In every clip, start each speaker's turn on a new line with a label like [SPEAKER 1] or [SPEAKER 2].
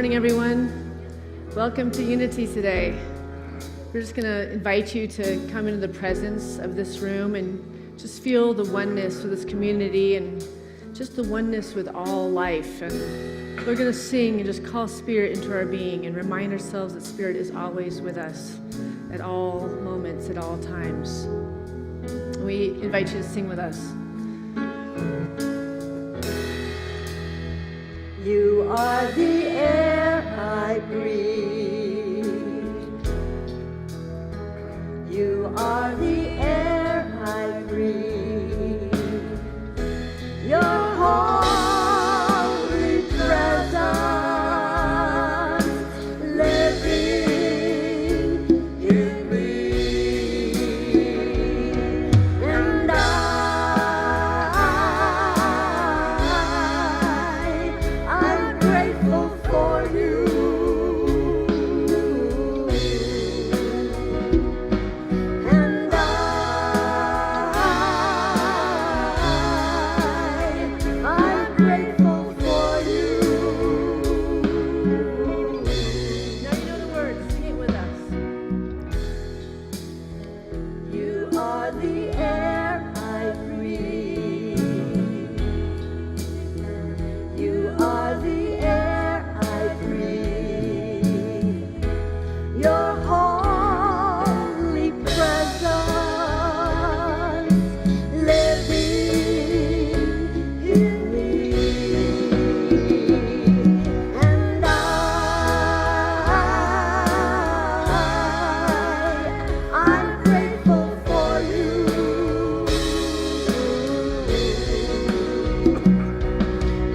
[SPEAKER 1] morning, everyone. Welcome to Unity today. We're just going to invite you to come into the presence of this room and just feel the oneness with this community and just the oneness with all life. And we're going to sing and just call Spirit into our being and remind ourselves that Spirit is always with us at all moments, at all times. We invite you to sing with us.
[SPEAKER 2] You are the air I breathe. You are the air I breathe. Your holy presence living in me. And I'm grateful for you. And I'm grateful for you.
[SPEAKER 1] Now you know the words. Sing it with us.
[SPEAKER 2] You are the air I breathe. You are the air I breathe. Your holy presence living in me. And I'm grateful for you.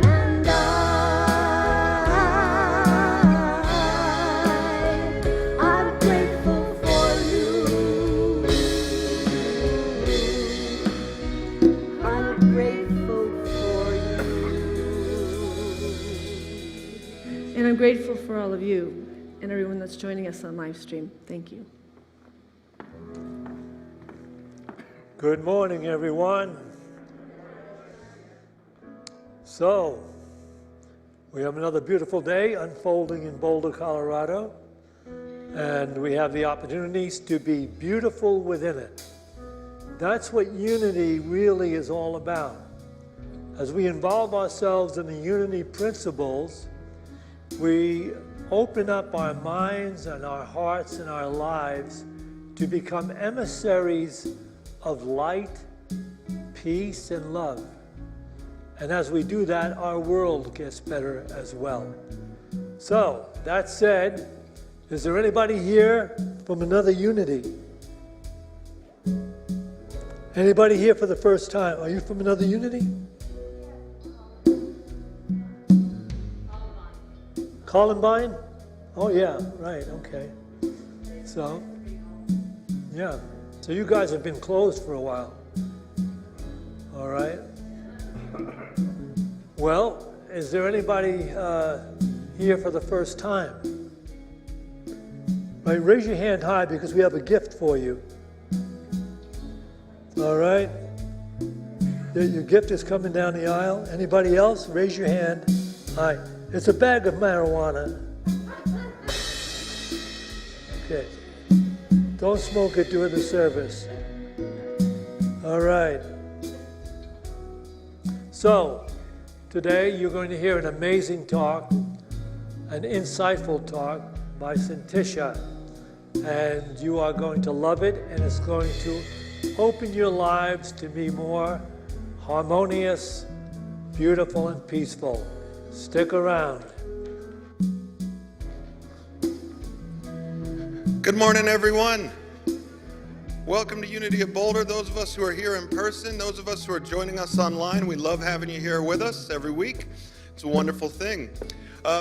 [SPEAKER 2] And I'm grateful for you. I'm grateful for you.
[SPEAKER 1] And I'm grateful for all of you and everyone that's joining us on live stream. Thank you.
[SPEAKER 3] Good morning, everyone. So, we have another beautiful day unfolding in Boulder, Colorado, and we have the opportunities to be beautiful within it. That's what unity really is all about. As we involve ourselves in the unity principles, we open up our minds and our hearts and our lives to become emissaries of light, peace, and love. And as we do that, our world gets better as well. So, that said, is there anybody here from another unity? Anybody here for the first time? Are you from another unity? Columbine? Oh yeah, right, okay. So, yeah. So you guys have been closed for a while. All right. Well, is there anybody here for the first time? Right, raise your hand high because we have a gift for you. All right. Your gift is coming down the aisle. Anybody else? Raise your hand high. It's a bag of marijuana. Okay. Don't smoke it during the service. All right. So, today you're going to hear an amazing talk, an insightful talk by Syntysche. And you are going to love it, and it's going to open your lives to be more harmonious, beautiful, and peaceful. Stick around.
[SPEAKER 4] Good morning, everyone. Welcome to Unity of Boulder. Those of us who are here in person, those of us who are joining us online, we love having you here with us every week. It's a wonderful thing.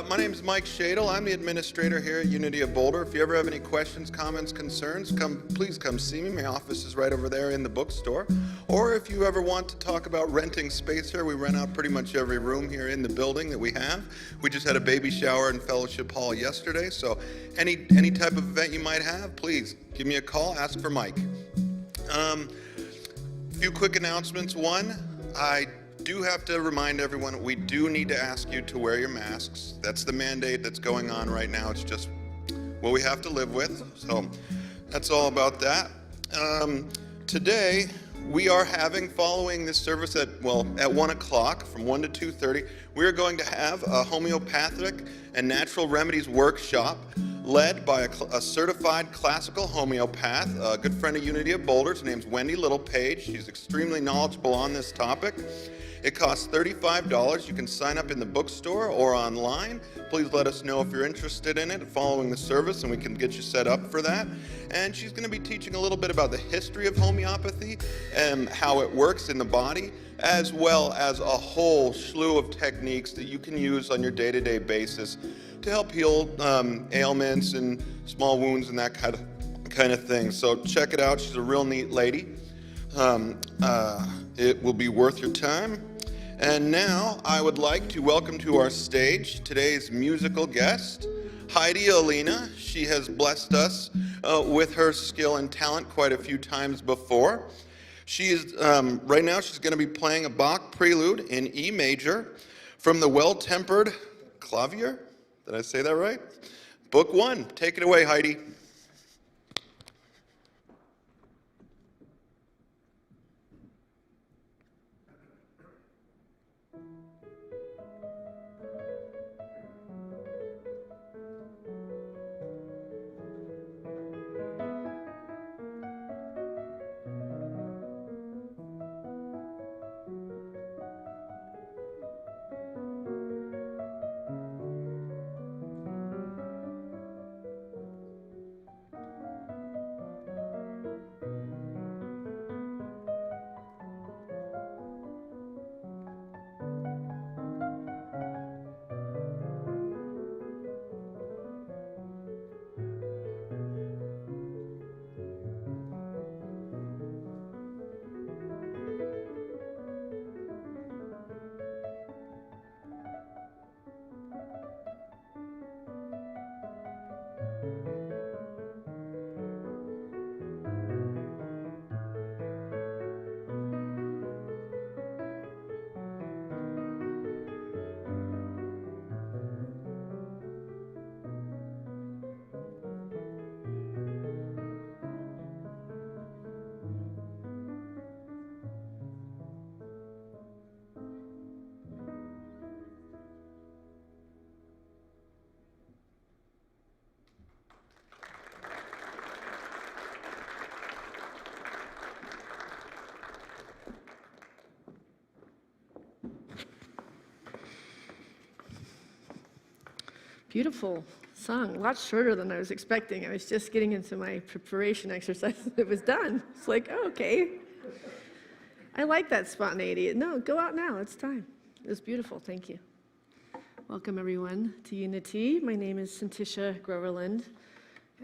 [SPEAKER 4] My name is Mike Shadle. I'm the administrator here at Unity of Boulder. If you ever have any questions, comments, concerns, please come see me. My office is right over there in the bookstore. Or if you ever want to talk about renting space here, we rent out pretty much every room here in the building that we have. We just had a baby shower in Fellowship Hall yesterday, so any type of event you might have, please give me a call, ask for Mike. A few quick announcements. One, I do have to remind everyone, we do need to ask you to wear your masks. That's the mandate that's going on right now. It's just what we have to live with. So that's all about that. Today, we are having, following this service at 1 o'clock, from 1 to 2:30, we are going to have a homeopathic and natural remedies workshop led by a certified classical homeopath, a good friend of Unity of Boulder. Her name's Wendy Littlepage. She's extremely knowledgeable on this topic. It costs $35. You can sign up in the bookstore or online. Please let us know if you're interested in it following the service, and we can get you set up for that. And she's going to be teaching a little bit about the history of homeopathy and how it works in the body, as well as a whole slew of techniques that you can use on your day-to-day basis to help heal ailments and small wounds and that kind of thing. So check it out. She's a real neat lady. It will be worth your time. And now I would like to welcome to our stage today's musical guest, Heidi Alina. She has blessed us with her skill and talent quite a few times before. She is, right now she's going to be playing a Bach Prelude in E major from the Well-Tempered Clavier. Did I say that right? Book 1. Take it away, Heidi.
[SPEAKER 1] Beautiful song, a lot shorter than I was expecting. I was just getting into my preparation exercise. It was done. It's like, oh, okay. I like that spontaneity. No, go out now. It's time. It was beautiful. Thank you. Welcome, everyone, to Unity. My name is Syntysche Groverland,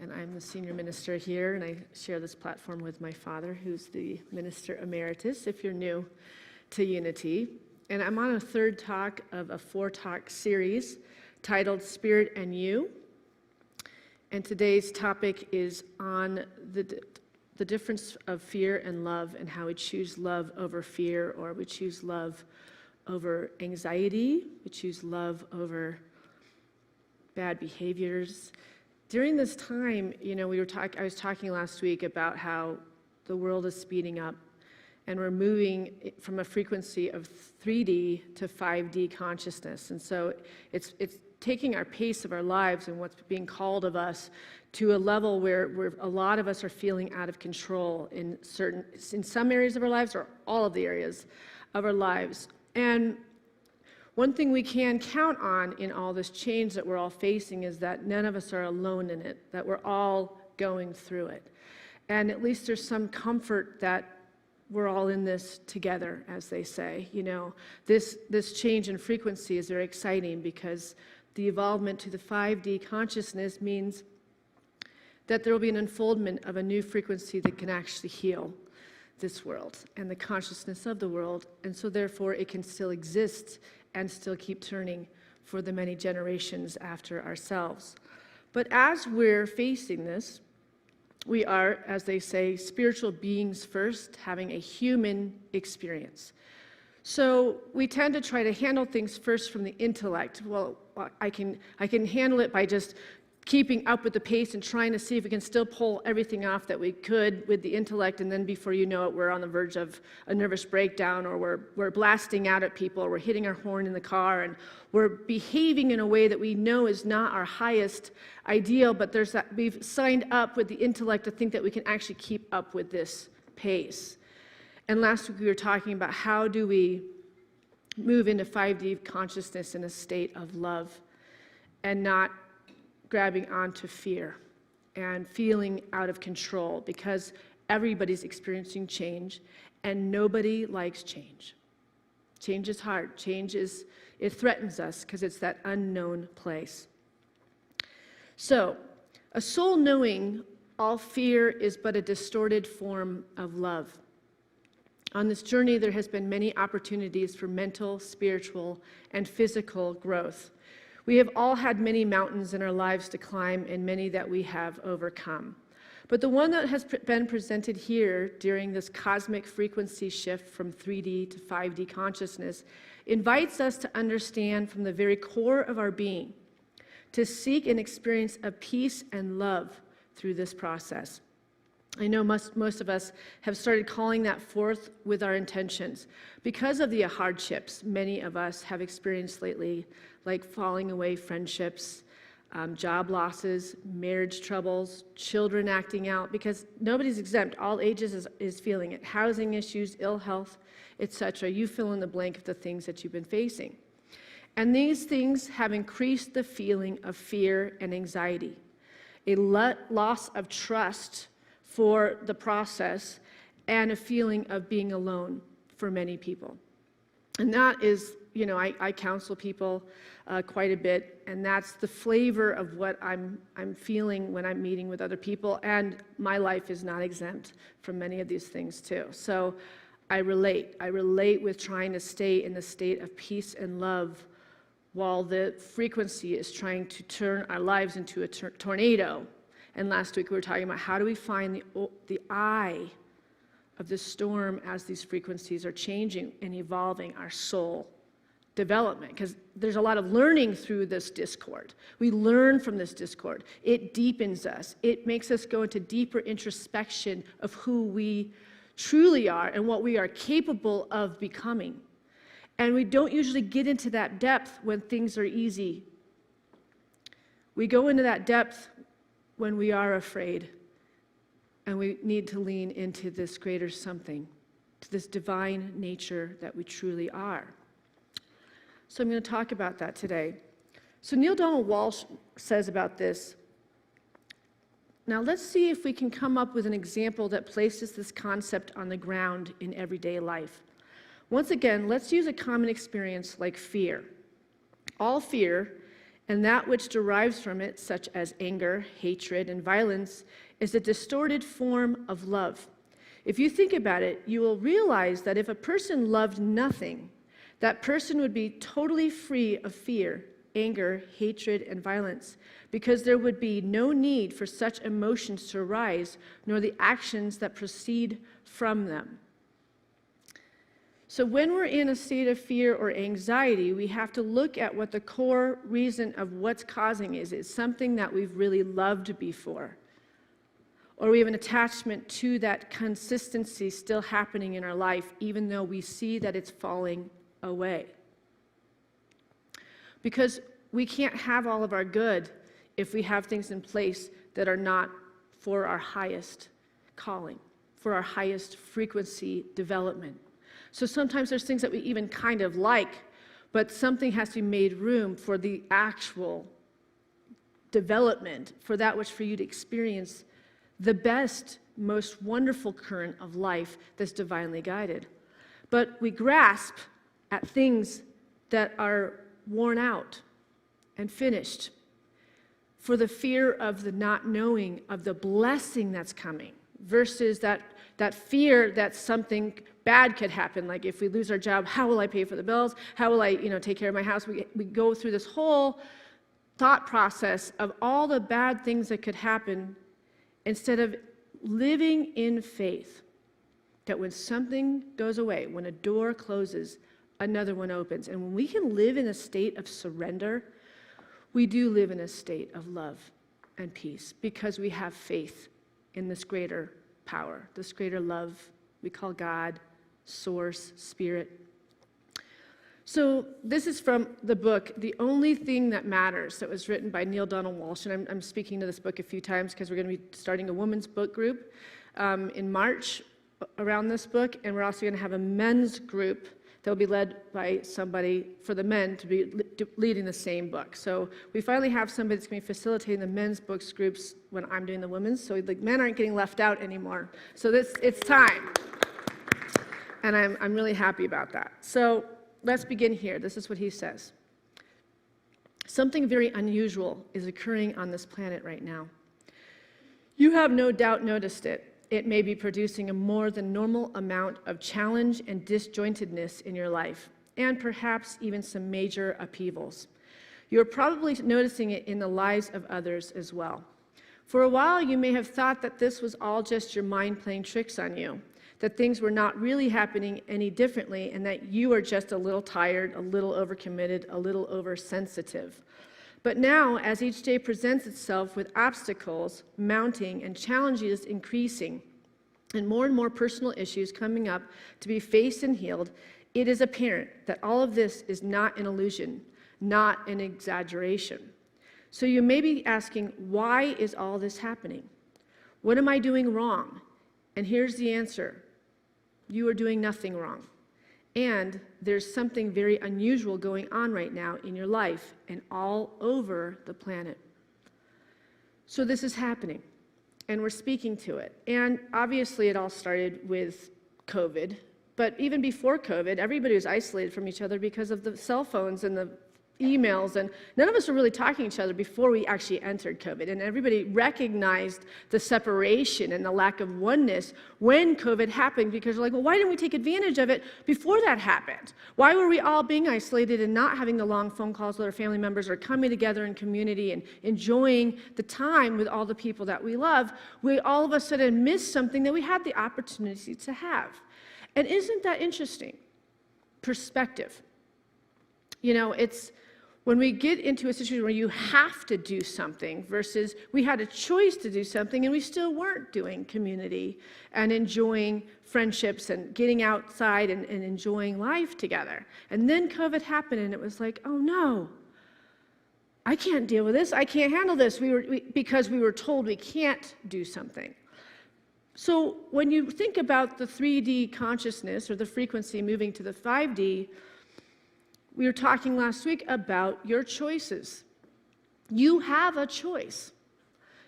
[SPEAKER 1] and I'm the senior minister here, and I share this platform with my father, who's the minister emeritus, if you're new to Unity. And I'm on a third talk of a 4-talk series titled Spirit and You. And today's topic is on the difference of fear and love, and how we choose love over fear, or we choose love over anxiety, we choose love over bad behaviors. During this time, I was talking last week about how the world is speeding up, and we're moving from a frequency of 3D to 5D consciousness. And so it's taking our pace of our lives and what's being called of us to a level where a lot of us are feeling out of control in some areas of our lives, or all of the areas of our lives. And one thing we can count on in all this change that we're all facing is that none of us are alone in it, that we're all going through it. And at least there's some comfort that we're all in this together, as they say. This change in frequency is very exciting, because the evolvement to the 5D consciousness means that there will be an unfoldment of a new frequency that can actually heal this world and the consciousness of the world. And so therefore it can still exist and still keep turning for the many generations after ourselves. But as we're facing this, we are, as they say, spiritual beings first, having a human experience. So we tend to try to handle things first from the intellect. Well, I can handle it by just keeping up with the pace and trying to see if we can still pull everything off that we could with the intellect, and then before you know it, we're on the verge of a nervous breakdown, or we're blasting out at people, or we're hitting our horn in the car, and we're behaving in a way that we know is not our highest ideal, but we've signed up with the intellect to think that we can actually keep up with this pace. And last week we were talking about how do we move into 5D consciousness in a state of love and not grabbing onto fear and feeling out of control, because everybody's experiencing change and nobody likes change. Change is hard. It threatens us because it's that unknown place. So, a soul knowing all fear is but a distorted form of love. On this journey, there has been many opportunities for mental, spiritual, and physical growth. We have all had many mountains in our lives to climb, and many that we have overcome. But the one that has been presented here during this cosmic frequency shift from 3D to 5D consciousness invites us to understand from the very core of our being, to seek an experience of peace and love through this process. I know most of us have started calling that forth with our intentions because of the hardships many of us have experienced lately, like falling away friendships, job losses, marriage troubles, children acting out, because nobody's exempt. All ages is feeling it. Housing issues, ill health, etc. You fill in the blank of the things that you've been facing. And these things have increased the feeling of fear and anxiety, a loss of trust for the process, and a feeling of being alone for many people. And that is, I counsel people quite a bit, and that's the flavor of what I'm feeling when I'm meeting with other people, and my life is not exempt from many of these things too. So I relate with trying to stay in the state of peace and love while the frequency is trying to turn our lives into a tornado. And last week we were talking about how do we find the eye of the storm as these frequencies are changing and evolving our soul development, because there's a lot of learning through this discord. We learn from this discord. It deepens us. It makes us go into deeper introspection of who we truly are and what we are capable of becoming. And we don't usually get into that depth when things are easy. We go into that depth when we are afraid, and we need to lean into this greater something, to this divine nature that we truly are. So I'm going to talk about that today. So Neil Donald Walsh says about this, now let's see if we can come up with an example that places this concept on the ground in everyday life. Once again, let's use a common experience like fear. All fear, and that which derives from it, such as anger, hatred, and violence, is a distorted form of love. If you think about it, you will realize that if a person loved nothing, that person would be totally free of fear, anger, hatred, and violence, because there would be no need for such emotions to arise, nor the actions that proceed from them. So when we're in a state of fear or anxiety, we have to look at what the core reason of what's causing is. It's something that we've really loved before, or we have an attachment to that consistency still happening in our life, even though we see that it's falling away. Because we can't have all of our good if we have things in place that are not for our highest calling, for our highest frequency development. So sometimes there's things that we even kind of like, but something has to be made room for the actual development, for that which for you to experience the best, most wonderful current of life that's divinely guided. But we grasp at things that are worn out and finished for the fear of the not knowing of the blessing that's coming, versus that fear that something bad could happen. Like if we lose our job, how will I pay for the bills? How will I, take care of my house? We go through this whole thought process of all the bad things that could happen, instead of living in faith that when something goes away, when a door closes, another one opens. And when we can live in a state of surrender, we do live in a state of love and peace because we have faith in this greater power, this greater love we call God, Source, Spirit. So this is from the book, The Only Thing That Matters, that was written by Neale Donald Walsch. And I'm speaking to this book a few times because we're going to be starting a women's book group in March around this book. And we're also going to have a men's group that will be led by somebody for the men to be leading the same book. So we finally have somebody that's going to be facilitating the men's books groups when I'm doing the women's. So the men aren't getting left out anymore. So it's time. And I'm really happy about that. So let's begin here. This is what he says. Something very unusual is occurring on this planet right now. You have no doubt noticed it. It may be producing a more than normal amount of challenge and disjointedness in your life, and perhaps even some major upheavals. You're probably noticing it in the lives of others as well. For a while, you may have thought that this was all just your mind playing tricks on you, that things were not really happening any differently, and that you are just a little tired, a little overcommitted, a little oversensitive. But now, as each day presents itself with obstacles mounting and challenges increasing, and more personal issues coming up to be faced and healed, it is apparent that all of this is not an illusion, not an exaggeration. So you may be asking, why is all this happening? What am I doing wrong? And here's the answer. You are doing nothing wrong. And there's something very unusual going on right now in your life and all over the planet. So this is happening, and we're speaking to it. And obviously it all started with COVID, but even before COVID, everybody was isolated from each other because of the cell phones and the emails, and none of us were really talking to each other before we actually entered COVID. And everybody recognized the separation and the lack of oneness when COVID happened, because they're like, well, why didn't we take advantage of it before that happened? Why were we all being isolated and not having the long phone calls with our family members or coming together in community and enjoying the time with all the people that we love? We all of a sudden missed something that we had the opportunity to have. And isn't that interesting? Perspective. You know, it's when we get into a situation where you have to do something versus we had a choice to do something and we still weren't doing community and enjoying friendships and getting outside and enjoying life together. And then COVID happened and it was like, oh no, I can't deal with this. I can't handle this because we were told we can't do something. So when you think about the 3D consciousness or the frequency moving to the 5D, we were talking last week about your choices. You have a choice,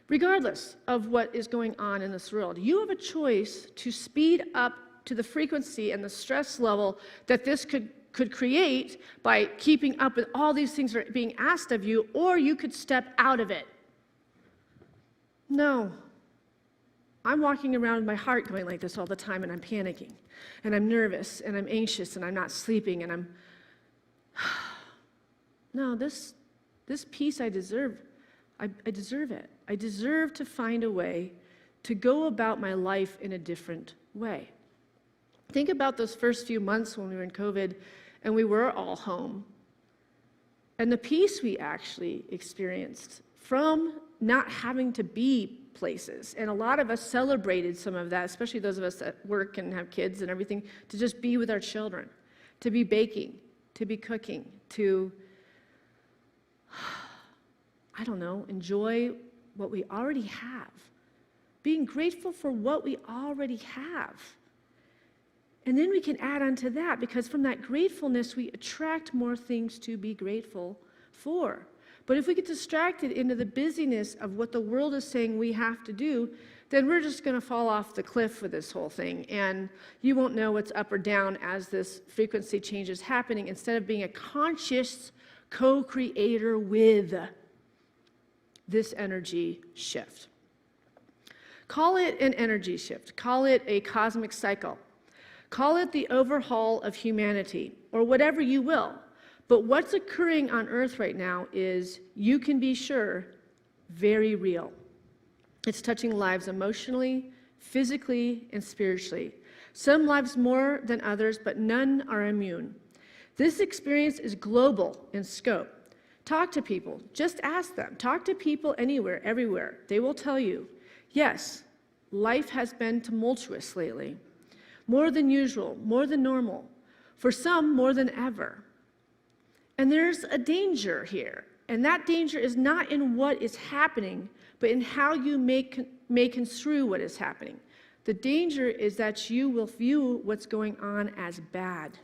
[SPEAKER 1] regardless of what is going on in this world. You have a choice to speed up to the frequency and the stress level that this could create by keeping up with all these things that are being asked of you, or you could step out of it. No. I'm walking around with my heart going like this all the time, and I'm panicking, and I'm nervous, and I'm anxious, and I'm not sleeping, and I'm no, this peace I deserve. I deserve it. I deserve to find a way to go about my life in a different way. Think about those first few months when we were in COVID and we were all home, and the peace we actually experienced from not having to be places. And a lot of us celebrated some of that, especially those of us that work and have kids and everything, to just be with our children, to be baking, to be cooking, to, I don't know, enjoy what we already have. Being grateful for what we already have. And then we can add on to that, because from that gratefulness, we attract more things to be grateful for. But if we get distracted into the busyness of what the world is saying we have to do, then we're just going to fall off the cliff with this whole thing. And you won't know what's up or down as this frequency change is happening, instead of being a conscious co-creator with this energy shift. Call it an energy shift. Call it a cosmic cycle. Call it the overhaul of humanity, or whatever you will. But what's occurring on Earth right now is, you can be sure, very real. It's touching lives emotionally, physically, and spiritually. Some lives more than others, but none are immune. This experience is global in scope. Talk to people. Just ask them. Talk to people anywhere, everywhere. They will tell you, yes, life has been tumultuous lately. More than usual, more than normal. For some, more than ever. And there's a danger here. And that danger is not in what is happening, but in how you may construe what is happening. The danger is that you will view what's going on as bad,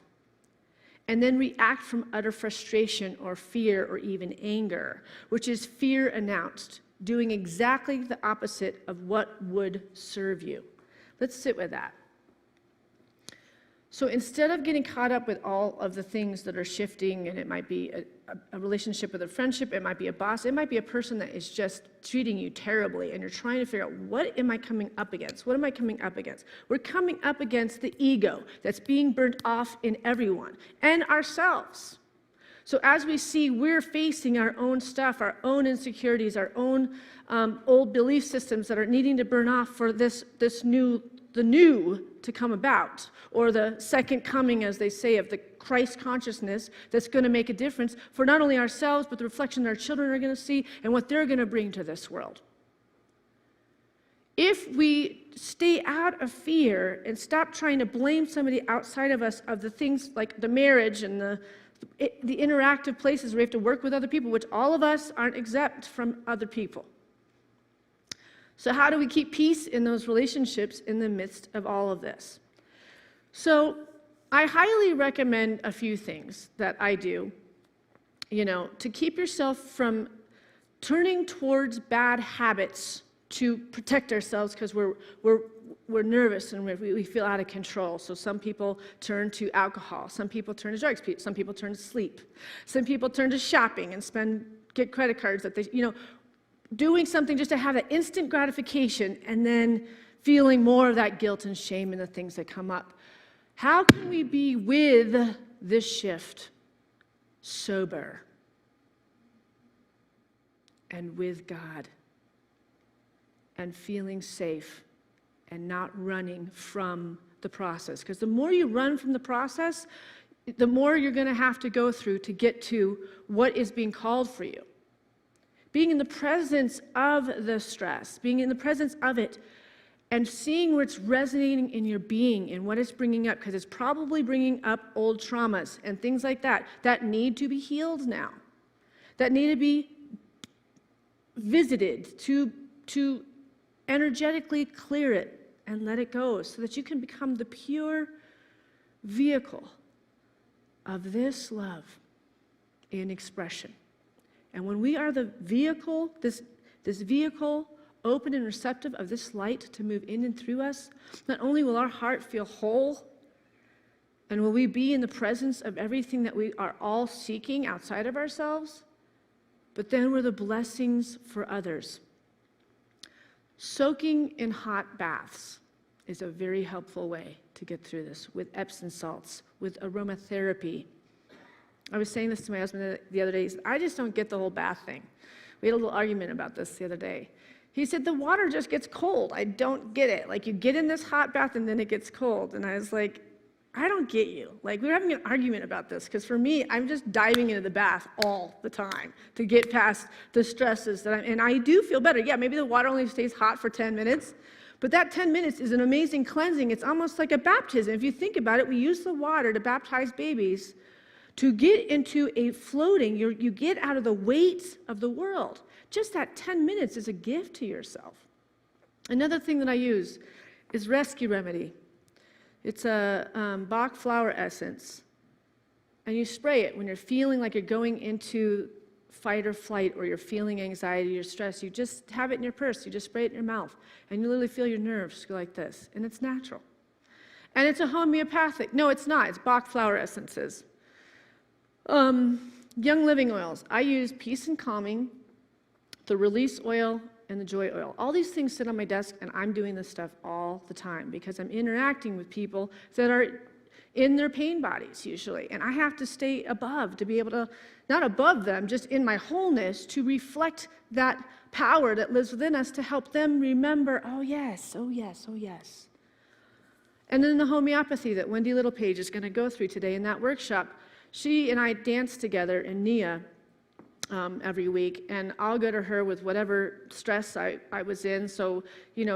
[SPEAKER 1] and then react from utter frustration or fear or even anger, which is fear announced, doing exactly the opposite of what would serve you. Let's sit with that. So instead of getting caught up with all of the things that are shifting, and it might be a relationship with a friendship, it might be a boss, it might be a person that is just treating you terribly, and you're trying to figure out, what am I coming up against? What am I coming up against? We're coming up against the ego that's being burnt off in everyone and ourselves. So as we see, we're facing our own stuff, our own insecurities, our own old belief systems that are needing to burn off for the new to come about, or the second coming, as they say, of the Christ consciousness that's going to make a difference for not only ourselves, but the reflection our children are going to see and what they're going to bring to this world. If we stay out of fear and stop trying to blame somebody outside of us of the things like the marriage and the interactive places where we have to work with other people, which all of us aren't exempt from other people. So how do we keep peace in those relationships in the midst of all of this? So I highly recommend a few things that I do, to keep yourself from turning towards bad habits to protect ourselves, because we're nervous and we feel out of control. So some people turn to alcohol, some people turn to drugs, some people turn to sleep, some people turn to shopping and get credit cards that they, doing something just to have that instant gratification and then feeling more of that guilt and shame and the things that come up. How can we be with this shift sober and with God and feeling safe and not running from the process? Because the more you run from the process, the more you're going to have to go through to get to what is being called for you. Being in the presence of the stress, being in the presence of it, and seeing where it's resonating in your being and what it's bringing up, because it's probably bringing up old traumas and things like that need to be healed now, that need to be visited to energetically clear it and let it go so that you can become the pure vehicle of this love in expression. And when we are the vehicle, this vehicle open and receptive of this light to move in and through us, not only will our heart feel whole, and will we be in the presence of everything that we are all seeking outside of ourselves, but then we're the blessings for others. Soaking in hot baths is a very helpful way to get through this, with Epsom salts, with aromatherapy. I was saying this to my husband the other day. He said, I just don't get the whole bath thing. We had a little argument about this the other day. He said, the water just gets cold. I don't get it. Like, you get in this hot bath and then it gets cold. And I was like, I don't get you. Like, we were having an argument about this, because for me, I'm just diving into the bath all the time to get past the stresses and I do feel better. Yeah, maybe the water only stays hot for 10 minutes, but that 10 minutes is an amazing cleansing. It's almost like a baptism. If you think about it, we use the water to baptize babies, to get into a floating, you get out of the weight of the world. Just that 10 minutes is a gift to yourself. Another thing that I use is Rescue Remedy. It's a Bach flower essence. And you spray it when you're feeling like you're going into fight or flight, or you're feeling anxiety or stress. You just have it in your purse. You just spray it in your mouth. And you literally feel your nerves go like this. And it's natural. And it's a homeopathic. No, it's not. It's Bach flower essences. Young living oils. I use Peace and Calming, the Release oil, and the Joy oil. All these things sit on my desk, and I'm doing this stuff all the time because I'm interacting with people that are in their pain bodies usually, and I have to stay above to be able to, not above them, just in my wholeness, to reflect that power that lives within us to help them remember, oh yes, oh yes, oh yes. And then the homeopathy that Wendy Littlepage is going to go through today in that workshop She and I dance together in Nia every week, and I'll go to her with whatever stress I was in. So, you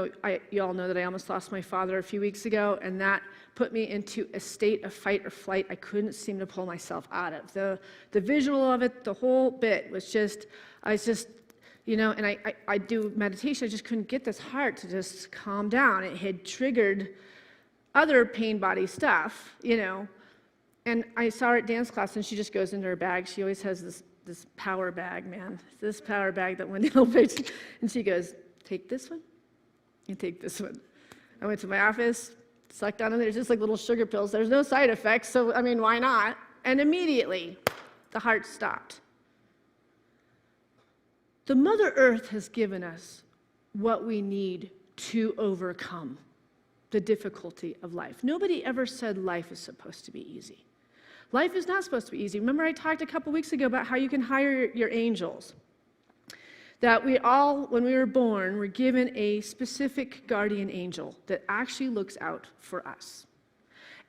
[SPEAKER 1] all know that I almost lost my father a few weeks ago, and that put me into a state of fight or flight I couldn't seem to pull myself out of. The visual of it, the whole bit was just, and I do meditation, I just couldn't get this heart to just calm down. It had triggered other pain body stuff, And I saw her at dance class, and she just goes into her bag. She always has this power bag, man. This power bag that Wendy will pick. And she goes, take this one and take this one. I went to my office, sucked on them. There's just like little sugar pills. There's no side effects, so why not? And immediately, the heart stopped. The Mother Earth has given us what we need to overcome the difficulty of life. Nobody ever said life is supposed to be easy. Life is not supposed to be easy. Remember I talked a couple weeks ago about how you can hire your angels. That we all, when we were born, were given a specific guardian angel that actually looks out for us.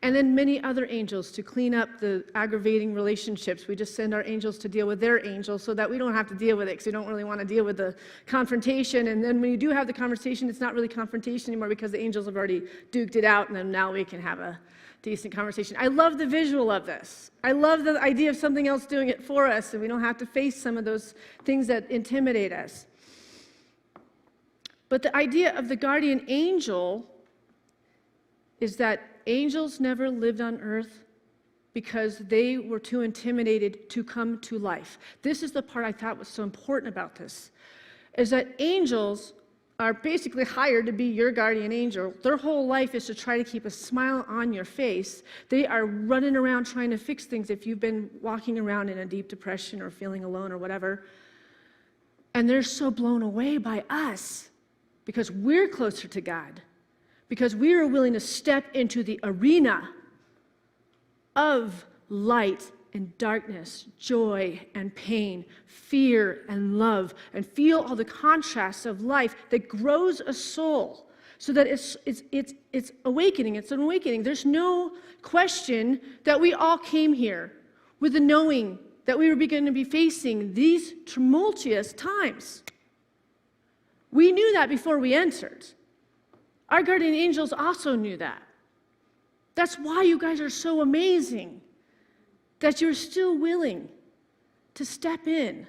[SPEAKER 1] And then many other angels to clean up the aggravating relationships. We just send our angels to deal with their angels so that we don't have to deal with it, because we don't really want to deal with the confrontation. And then when you do have the conversation, it's not really confrontation anymore because the angels have already duked it out, and then now we can have a decent conversation. I love the visual of this. I love the idea of something else doing it for us, and we don't have to face some of those things that intimidate us. But the idea of the guardian angel is that angels never lived on earth because they were too intimidated to come to life. This is the part I thought was so important about this, is that angels are basically hired to be your guardian angel. Their whole life is to try to keep a smile on your face. They are running around trying to fix things if you've been walking around in a deep depression or feeling alone or whatever. And they're so blown away by us because we're closer to God, because we are willing to step into the arena of light and darkness, joy and pain, fear and love, and feel all the contrasts of life that grows a soul so that it's awakening. It's an awakening. There's no question that we all came here with the knowing that we were going to be facing these tumultuous times. We knew that before we entered. Our guardian angels also knew that. That's why you guys are so amazing, that you're still willing to step in.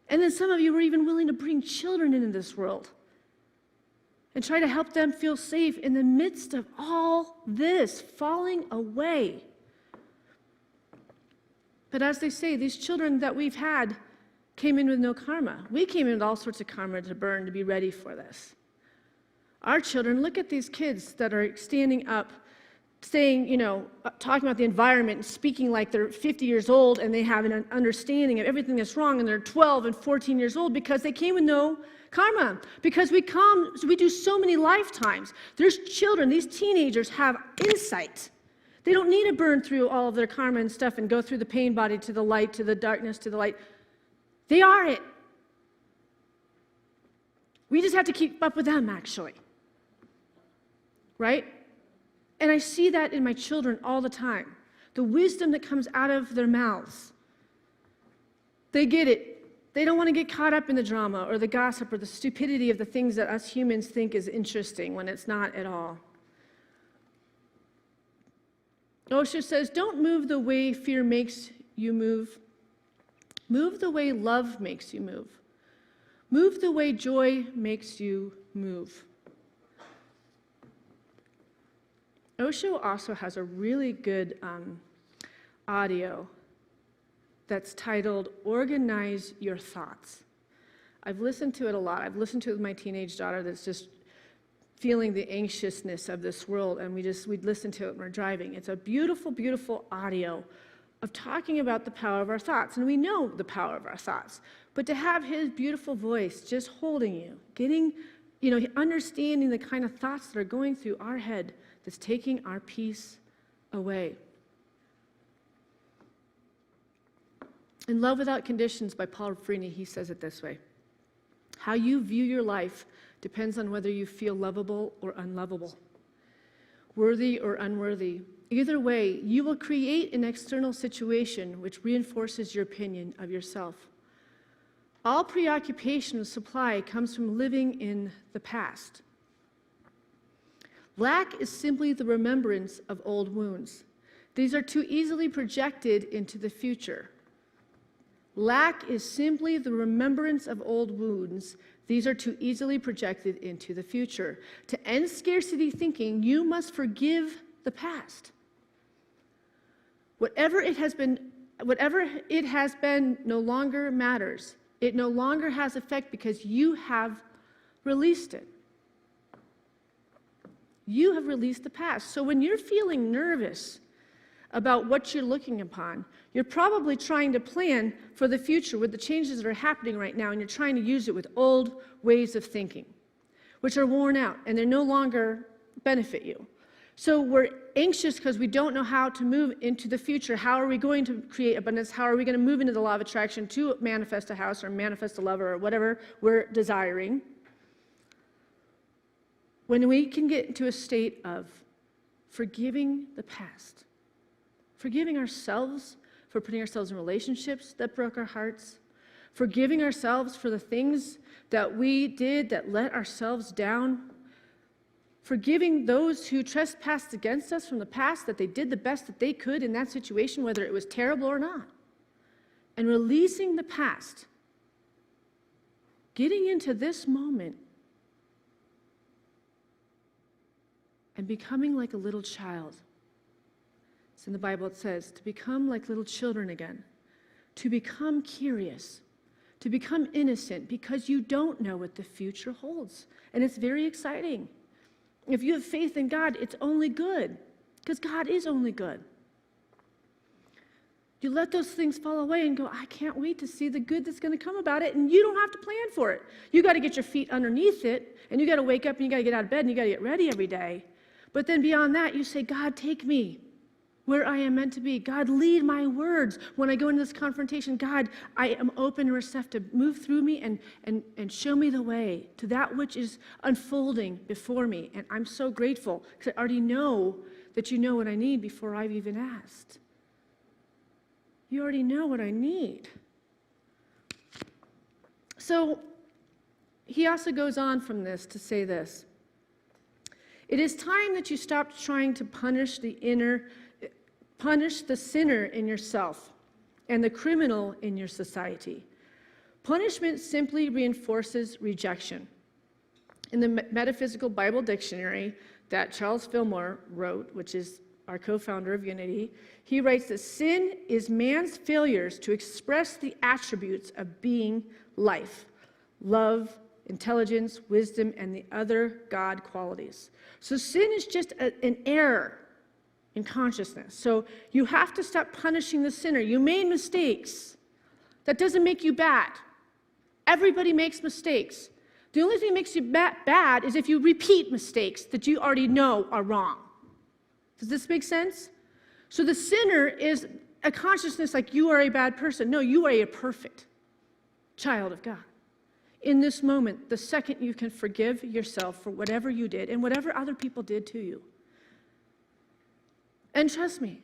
[SPEAKER 1] And then some of you were even willing to bring children into this world and try to help them feel safe in the midst of all this falling away. But as they say, these children that we've had came in with no karma. We came in with all sorts of karma to burn to be ready for this. Our children, look at these kids that are standing up, saying, talking about the environment and speaking like they're 50 years old and they have an understanding of everything that's wrong, and they're 12 and 14 years old because they came with no karma. Because we do so many lifetimes. There's children, these teenagers have insight. They don't need to burn through all of their karma and stuff and go through the pain body to the light, to the darkness, to the light. They are it. We just have to keep up with them, actually. Right? And I see that in my children all the time. The wisdom that comes out of their mouths. They get it. They don't want to get caught up in the drama or the gossip or the stupidity of the things that us humans think is interesting when it's not at all. Osho says, don't move the way fear makes you move. Move the way love makes you move. Move the way joy makes you move. Osho also has a really good audio that's titled, Organize Your Thoughts. I've listened to it a lot. I've listened to it with my teenage daughter that's just feeling the anxiousness of this world, and we'd listen to it when we're driving. It's a beautiful, beautiful audio of talking about the power of our thoughts, and we know the power of our thoughts, but to have his beautiful voice just holding you, getting, understanding the kind of thoughts that are going through our head that's taking our peace away. In Love Without Conditions by Paul Freeney, he says it this way: how you view your life depends on whether you feel lovable or unlovable, worthy or unworthy, Either way, you will create an external situation which reinforces your opinion of yourself. All preoccupation with supply comes from living in the past. Lack is simply the remembrance of old wounds. These are too easily projected into the future. Lack is simply the remembrance of old wounds. These are too easily projected into the future. To end scarcity thinking, you must forgive the past. Whatever it has been no longer matters. It no longer has effect because you have released it. You have released the past. So when you're feeling nervous about what you're looking upon, you're probably trying to plan for the future with the changes that are happening right now, and you're trying to use it with old ways of thinking, which are worn out, and they no longer benefit you. So we're anxious because we don't know how to move into the future. How are we going to create abundance? How are we going to move into the law of attraction to manifest a house or manifest a lover or whatever we're desiring? When we can get into a state of forgiving the past, forgiving ourselves for putting ourselves in relationships that broke our hearts, forgiving ourselves for the things that we did that let ourselves down, forgiving those who trespassed against us from the past, that they did the best that they could in that situation, whether it was terrible or not, and releasing the past, getting into this moment, and becoming like a little child. It's in the Bible, it says, to become like little children again, to become curious, to become innocent, because you don't know what the future holds. And it's very exciting. If you have faith in God, it's only good, because God is only good. You let those things fall away and go, I can't wait to see the good that's going to come about it, and you don't have to plan for it. You got to get your feet underneath it, and you got to wake up, and you got to get out of bed, and you got to get ready every day. But then beyond that, you say, God, take me where I am meant to be. God, lead my words when I go into this confrontation. God, I am open and receptive. Move through me and show me the way to that which is unfolding before me. And I'm so grateful because I already know that you know what I need before I've even asked. You already know what I need. So he also goes on from this to say this. It is time that you stopped trying to punish the sinner in yourself and the criminal in your society. Punishment simply reinforces rejection. In the Metaphysical Bible Dictionary that Charles Fillmore wrote, which is our co-founder of Unity, he writes that sin is man's failures to express the attributes of being life, love, intelligence, wisdom, and the other God qualities. So sin is just an error in consciousness. So you have to stop punishing the sinner. You made mistakes. That doesn't make you bad. Everybody makes mistakes. The only thing that makes you bad is if you repeat mistakes that you already know are wrong. Does this make sense? So the sinner is a consciousness like you are a bad person. No, you are a perfect child of God. In this moment, the second you can forgive yourself for whatever you did and whatever other people did to you. And trust me,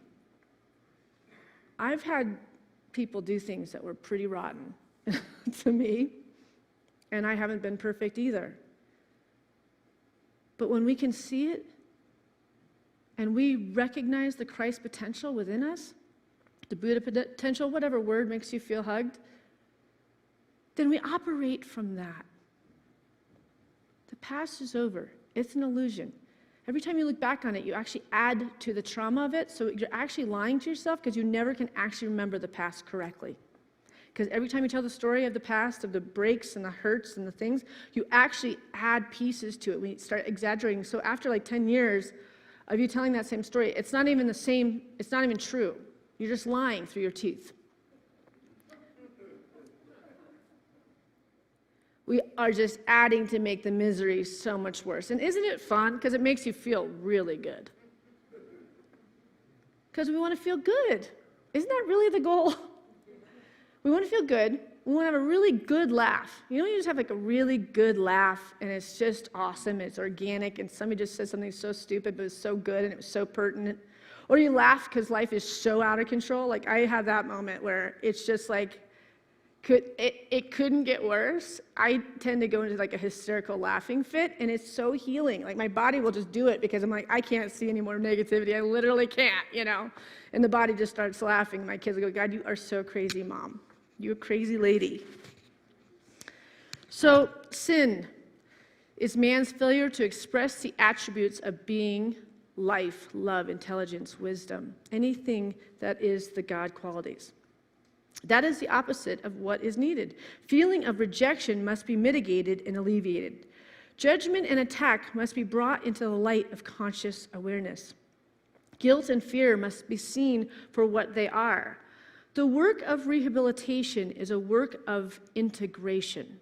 [SPEAKER 1] I've had people do things that were pretty rotten to me, and I haven't been perfect either. But when we can see it, and we recognize the Christ potential within us, the Buddha potential, whatever word makes you feel hugged, then we operate from that. The past is over. It's an illusion. Every time you look back on it, you actually add to the trauma of it, so you're actually lying to yourself because you never can actually remember the past correctly. Because every time you tell the story of the past, of the breaks and the hurts and the things, you actually add pieces to it. We start exaggerating. So after like 10 years of you telling that same story, it's not even the same, it's not even true. You're just lying through your teeth. We are just adding to make the misery so much worse. And isn't it fun? Because it makes you feel really good. Because we want to feel good. Isn't that really the goal? We want to feel good. We want to have a really good laugh. You know, you just have like a really good laugh, and it's just awesome. It's organic, and somebody just says something so stupid, but it's so good, and it was so pertinent. Or you laugh because life is so out of control. Like, I have that moment where it's just like, it couldn't get worse. I tend to go into like a hysterical laughing fit, and it's so healing. Like, my body will just do it because I'm like, I can't see any more negativity. I literally can't, And the body just starts laughing. My kids will go, God, you are so crazy, Mom. You're a crazy lady. So, sin is man's failure to express the attributes of being, life, love, intelligence, wisdom, anything that is the God qualities. That is the opposite of what is needed. Feeling of rejection must be mitigated and alleviated. Judgment and attack must be brought into the light of conscious awareness. Guilt and fear must be seen for what they are. The work of rehabilitation is a work of integration.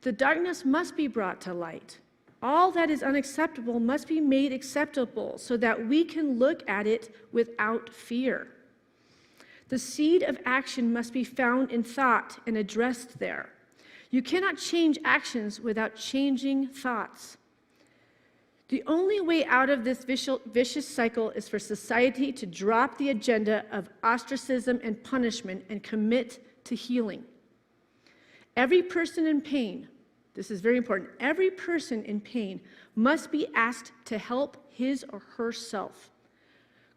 [SPEAKER 1] The darkness must be brought to light. All that is unacceptable must be made acceptable so that we can look at it without fear. The seed of action must be found in thought and addressed there. You cannot change actions without changing thoughts. The only way out of this vicious cycle is for society to drop the agenda of ostracism and punishment and commit to healing. Every person in pain, this is very important, every person in pain must be asked to help his or herself.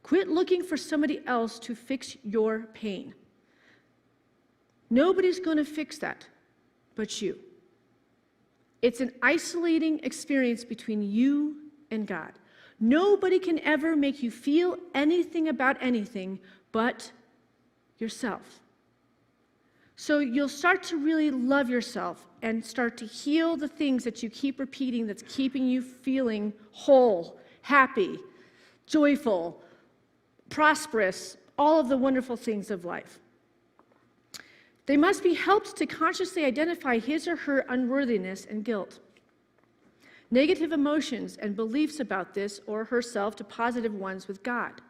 [SPEAKER 1] Quit looking for somebody else to fix your pain. Nobody's going to fix that but you. It's an isolating experience between you and God. Nobody can ever make you feel anything about anything but yourself. So you'll start to really love yourself and start to heal the things that you keep repeating that's keeping you feeling whole, happy, joyful, prosperous, all of the wonderful things of life. They must be helped to consciously identify his or her unworthiness and guilt. Negative emotions and beliefs about this or herself to positive ones with God.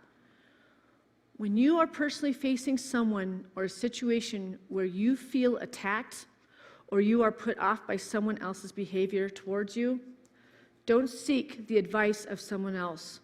[SPEAKER 1] When you are personally facing someone or a situation where you feel attacked or you are put off by someone else's behavior towards you, don't seek the advice of someone else.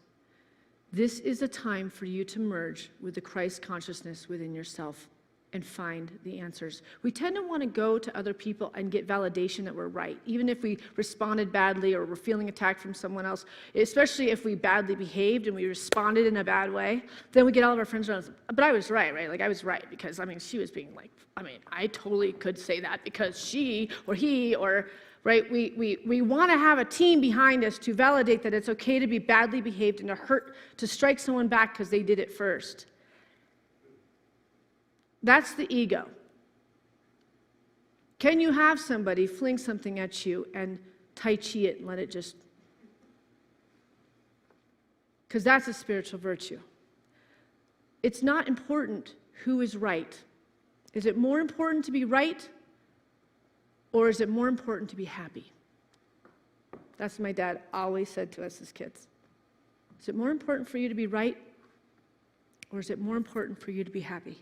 [SPEAKER 1] This is a time for you to merge with the Christ consciousness within yourself and find the answers. We tend to want to go to other people and get validation that we're right, even if we responded badly or we're feeling attacked from someone else, especially if we badly behaved and we responded in a bad way, then we get all of our friends around us, but I was right? Like, I was right because, she was being like, I totally could say that because she or he or, right? We want to have a team behind us to validate that it's okay to be badly behaved and to strike someone back because they did it first. That's the ego. Can you have somebody fling something at you and tai chi it and let it just... Because that's a spiritual virtue. It's not important who is right. Is it more important to be right, or is it more important to be happy? That's what my dad always said to us as kids. Is it more important for you to be right, or is it more important for you to be happy?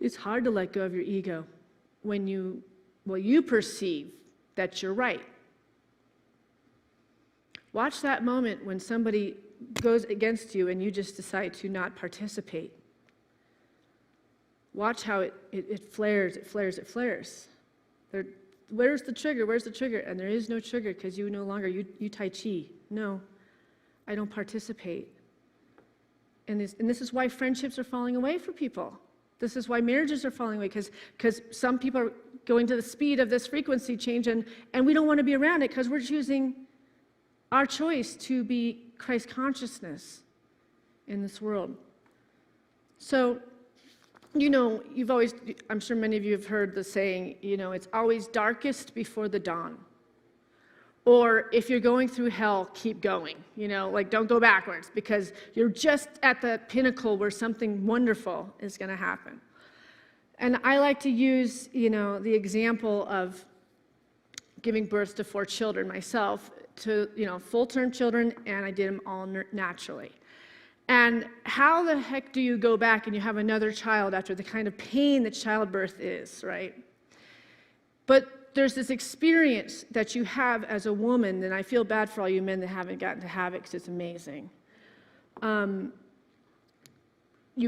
[SPEAKER 1] It's hard to let go of your ego when you perceive that you're right. Watch that moment when somebody goes against you and you just decide to not participate. Watch how it flares, it flares, it flares. Where's the trigger? Where's the trigger? And there is no trigger because you no longer, you tai chi. No, I don't participate. And this is why friendships are falling away for people. This is why marriages are falling away, because some people are going to the speed of this frequency change, and we don't want to be around it because we're choosing our choice to be Christ consciousness in this world. So, you've always, I'm sure many of you have heard the saying, it's always darkest before the dawn. Or if you're going through hell, keep going. Don't go backwards because you're just at the pinnacle where something wonderful is going to happen. And I like to use, the example of giving birth to 4 children myself, to, full-term children, and I did them all naturally. And how the heck do you go back and you have another child after the kind of pain that childbirth is, right? But there's this experience that you have as a woman, and I feel bad for all you men that haven't gotten to have it because it's amazing, You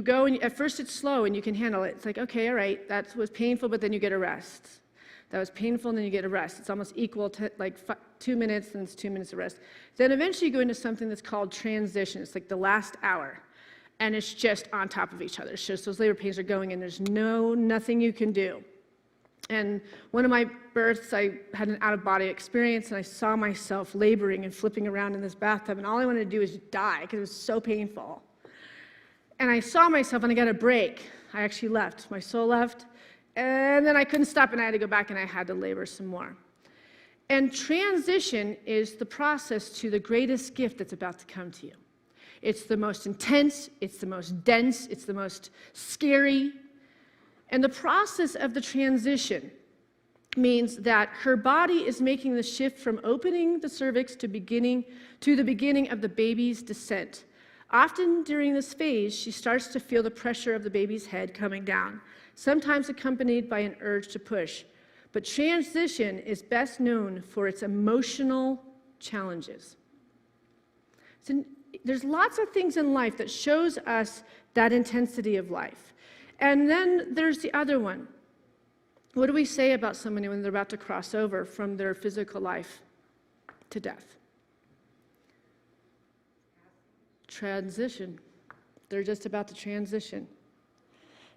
[SPEAKER 1] go, and at first it's slow and you can handle it. It's like, okay, all right, that was painful, but then you get a rest. That was painful, and then you get a rest. It's almost equal to like 2 minutes, and it's 2 minutes of rest. Then eventually you go into something that's called transition. It's like the last hour, and it's just on top of each other. It's just those labor pains are going, and there's nothing you can do. And one of my births, I had an out-of-body experience, and I saw myself laboring and flipping around in this bathtub, and all I wanted to do was die because it was so painful. And I saw myself, and I got a break. I actually left. My soul left. And then I couldn't stop, and I had to go back, and I had to labor some more. And transition is the process to the greatest gift that's about to come to you. It's the most intense, it's the most dense, it's the most scary. And the process of the transition means that her body is making the shift from opening the cervix to the beginning of the baby's descent. Often during this phase, she starts to feel the pressure of the baby's head coming down, sometimes accompanied by an urge to push. But transition is best known for its emotional challenges. So there's lots of things in life that shows us that intensity of life. And then there's the other one. What do we say about somebody when they're about to cross over from their physical life to death? Transition. They're just about to transition.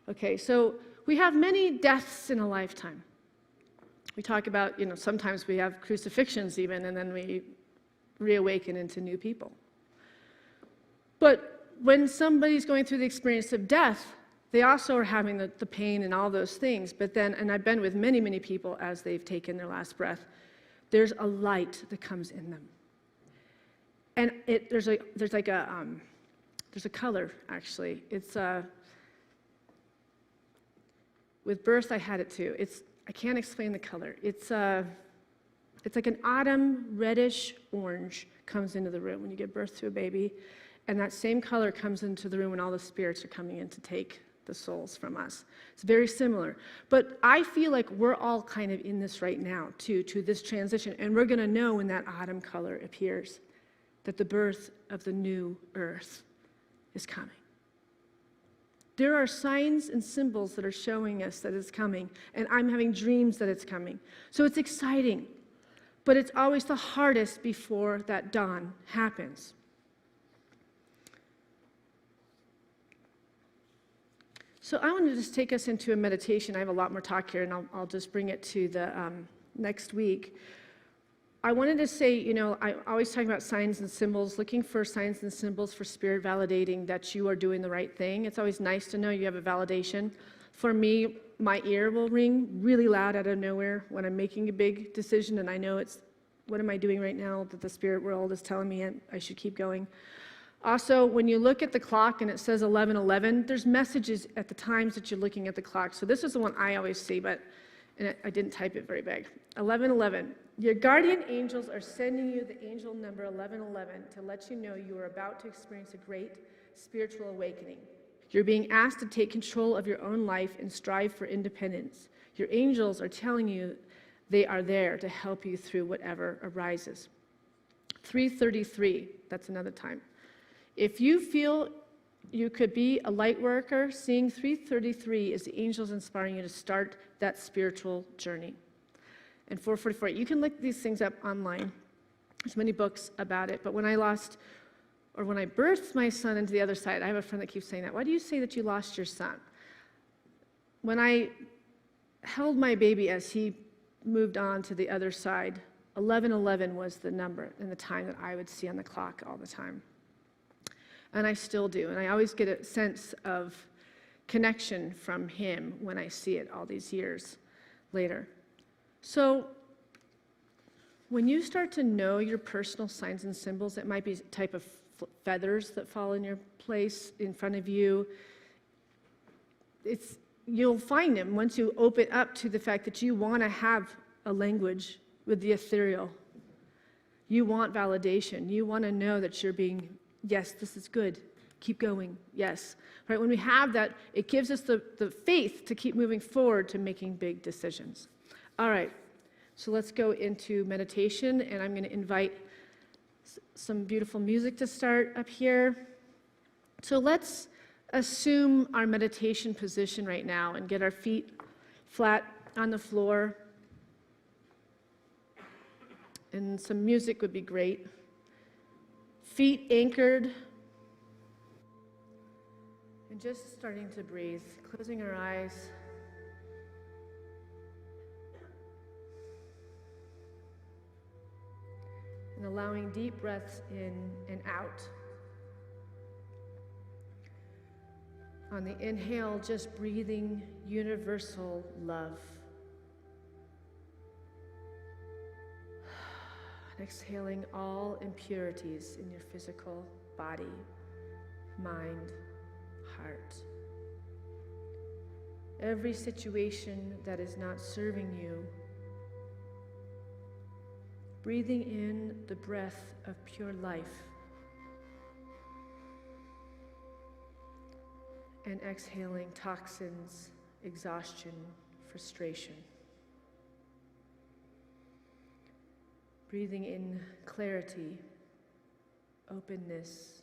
[SPEAKER 1] Okay, so we have many deaths in a lifetime. We talk about, sometimes we have crucifixions even, and then we reawaken into new people. But when somebody's going through the experience of death, they also are having the pain and all those things. But then, and I've been with many, many people as they've taken their last breath, there's a light that comes in them. And there's a color, actually. It's with birth I had it too. I can't explain the color. It's like an autumn reddish orange comes into the room when you give birth to a baby, and that same color comes into the room when all the spirits are coming in to take the souls from us. It's very similar. But I feel like we're all kind of in this right now too, to this transition, and we're going to know when that autumn color appears, that the birth of the new earth is coming. There are signs and symbols that are showing us that it's coming, and I'm having dreams that it's coming. So it's exciting, but it's always the hardest before that dawn happens. So I want to just take us into a meditation. I have a lot more talk here, and I'll just bring it to the next week. I wanted to say, I always talk about signs and symbols, looking for signs and symbols for spirit validating that you are doing the right thing. It's always nice to know you have a validation. For me, my ear will ring really loud out of nowhere when I'm making a big decision, and I know it's, what am I doing right now that the spirit world is telling me I should keep going. Also, when you look at the clock and it says 11:11, there's messages at the times that you're looking at the clock. So this is the one I always see, and I didn't type it very big. 11:11. Your guardian angels are sending you the angel number 1111 to let you know you are about to experience a great spiritual awakening. You're being asked to take control of your own life and strive for independence. Your angels are telling you they are there to help you through whatever arises. 3:33, that's another time. If you feel you could be a light worker, seeing 3:33 is the angels inspiring you to start that spiritual journey. And 4:44, you can look these things up online. There's many books about it, but when I birthed my son into the other side, I have a friend that keeps saying that. Why do you say that you lost your son? When I held my baby as he moved on to the other side, 11:11 was the number and the time that I would see on the clock all the time. And I still do, and I always get a sense of connection from him when I see it all these years later. So when you start to know your personal signs and symbols, it might be a type of feathers that fall in your place in front of you. You'll find them once you open up to the fact that you want to have a language with the ethereal. You want validation. You want to know that you're being, yes, this is good. Keep going. Yes. Right? When we have that, it gives us the faith to keep moving forward to making big decisions. All right. So let's go into meditation, and I'm going to invite some beautiful music to start up here. So let's assume our meditation position right now and get our feet flat on the floor. And some music would be great. Feet anchored. And just starting to breathe, closing our eyes. And allowing deep breaths in and out. On the inhale, just breathing universal love. And exhaling all impurities in your physical body, mind, heart. Every situation that is not serving you, breathing in the breath of pure life. And exhaling toxins, exhaustion, frustration. Breathing in clarity, openness,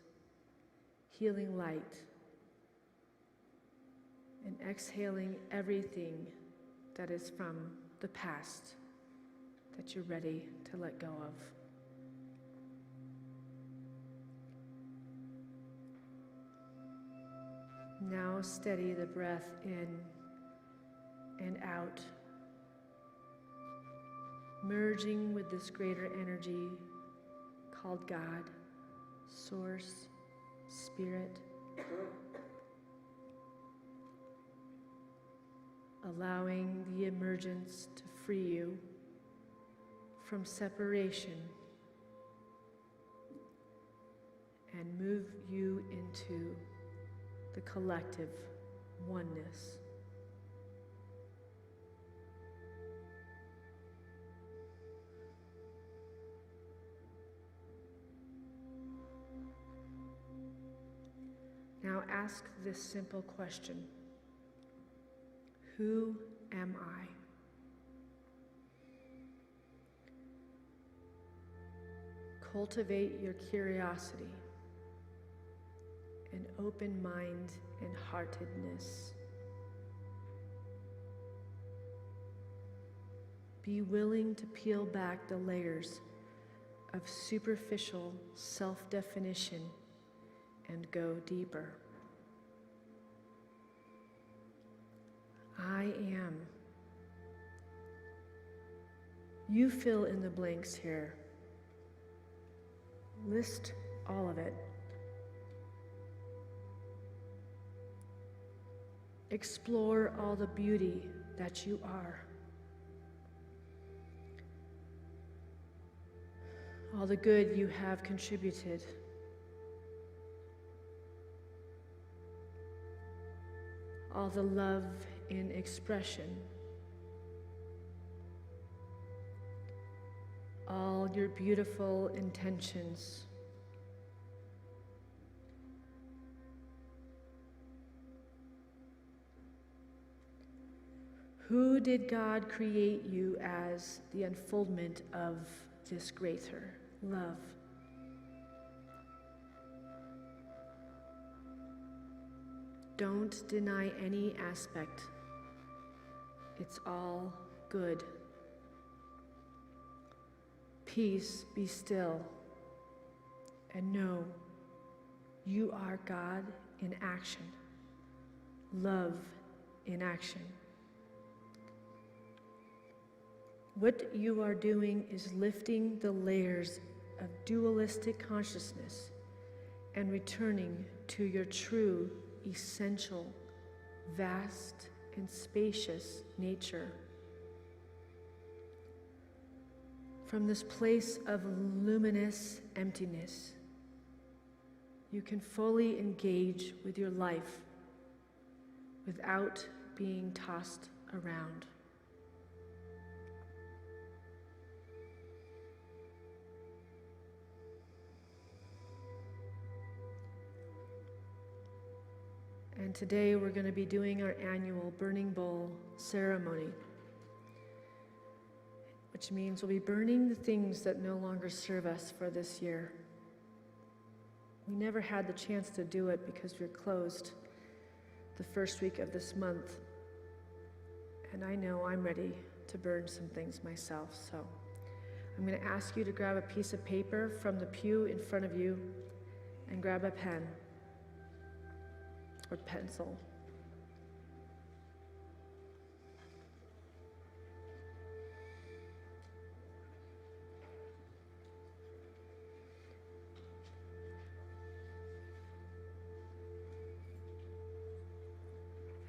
[SPEAKER 1] healing light. And exhaling everything that is from the past that you're ready to let go of. Now steady the breath in and out, merging with this greater energy called God, Source, Spirit, allowing the emergence to free you from separation and move you into the collective oneness. Now ask this simple question: who am I? Cultivate your curiosity, an open mind and heartedness. Be willing to peel back the layers of superficial self-definition and go deeper. I am. You fill in the blanks here. List all of it. Explore all the beauty that you are. All the good you have contributed. All the love in expression. All your beautiful intentions. Who did God create you as the unfoldment of this greater love? Don't deny any aspect. It's all good. Peace, be still, and know you are God in action, love in action. What you are doing is lifting the layers of dualistic consciousness and returning to your true, essential, vast, and spacious nature. From this place of luminous emptiness, you can fully engage with your life without being tossed around. And today we're going to be doing our annual Burning Bowl ceremony, which means we'll be burning the things that no longer serve us for this year. We never had the chance to do it because we were closed the first week of this month. And I know I'm ready to burn some things myself, so I'm going to ask you to grab a piece of paper from the pew in front of you and grab a pen or pencil.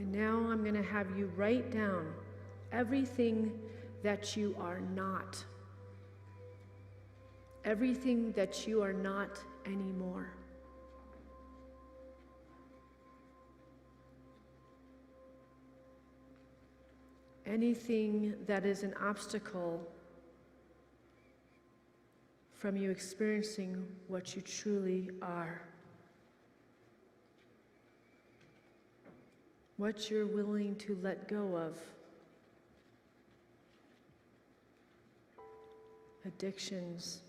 [SPEAKER 1] And now I'm going to have you write down everything that you are not. Everything that you are not anymore. Anything that is an obstacle from you experiencing what you truly are. What you're willing to let go of. Addictions,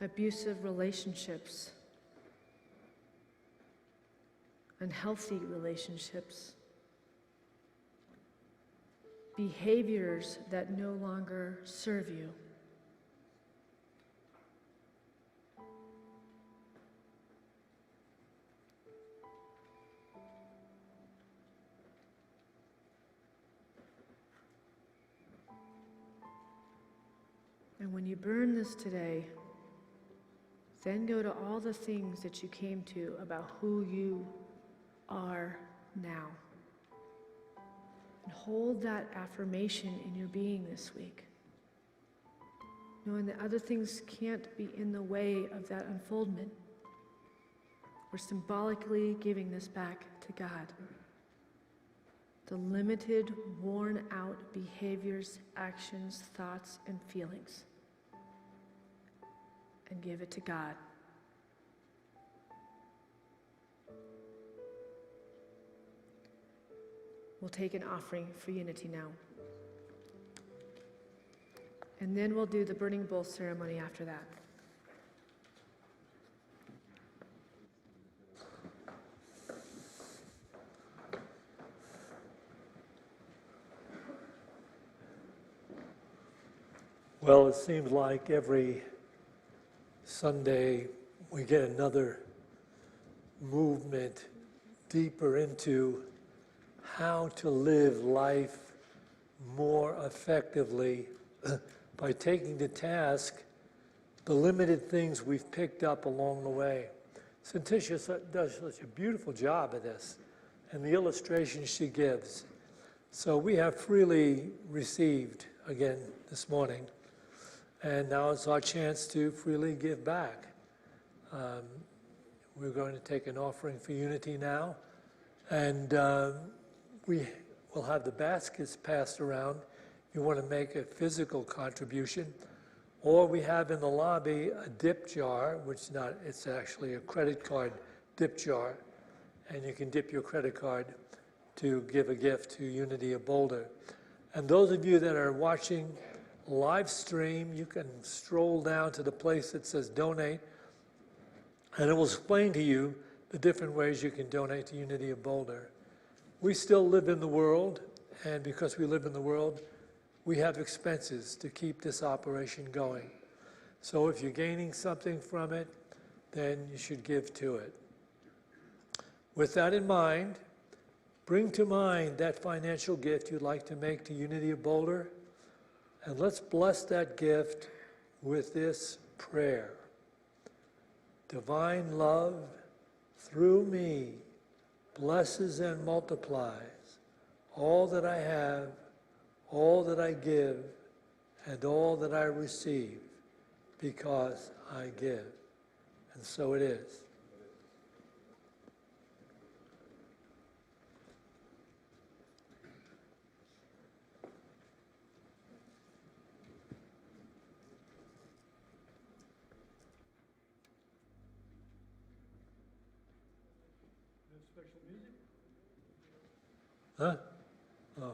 [SPEAKER 1] abusive relationships, unhealthy relationships, behaviors that no longer serve you. And when you burn this today, then go to all the things that you came to about who you are now. And hold that affirmation in your being this week, knowing that other things can't be in the way of that unfoldment. We're symbolically giving this back to God. The limited, worn out behaviors, actions, thoughts, and feelings. And give it to God. We'll take an offering for unity now. And then we'll do the burning bowl ceremony after that.
[SPEAKER 3] Well, it seems like every Sunday we get another movement deeper into how to live life more effectively by taking to task the limited things we've picked up along the way. Syntysche does such a beautiful job of this, and the illustrations she gives. So we have freely received again this morning. And now it's our chance to freely give back. We're going to take an offering for unity now. And we will have the baskets passed around if you want to make a physical contribution. Or we have in the lobby a dip jar, it's actually a credit card dip jar. And you can dip your credit card to give a gift to Unity of Boulder. And those of you that are watching live stream, you can stroll down to the place that says donate, and it will explain to you the different ways you can donate to Unity of Boulder. We still live in the world, and because we live in the world, we have expenses to keep this operation going. So if you're gaining something from it, then you should give to it. With that in mind, bring to mind that financial gift you'd like to make to Unity of Boulder. And let's bless that gift with this prayer. Divine love, through me, blesses and multiplies all that I have, all that I give, and all that I receive, because I give. And so it is. Special music? Huh? Oh.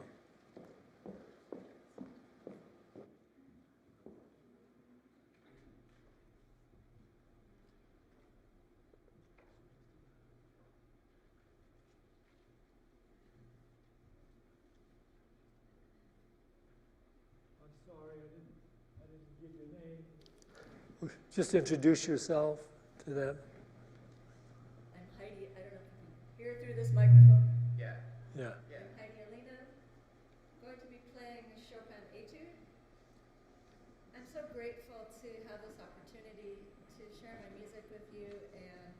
[SPEAKER 3] Give your name. Just introduce yourself to them.
[SPEAKER 2] I'm Heidi. I don't know if you can hear through this microphone.
[SPEAKER 3] Yeah.
[SPEAKER 2] I'm Heidi Alina. I'm going to be playing Chopin Etude. I'm so grateful to have this opportunity to share my music with you, and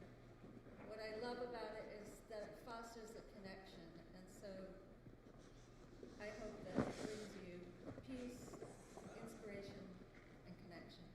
[SPEAKER 2] what I love about it is that it fosters a connection, and so I hope that it brings you peace, inspiration, and connection.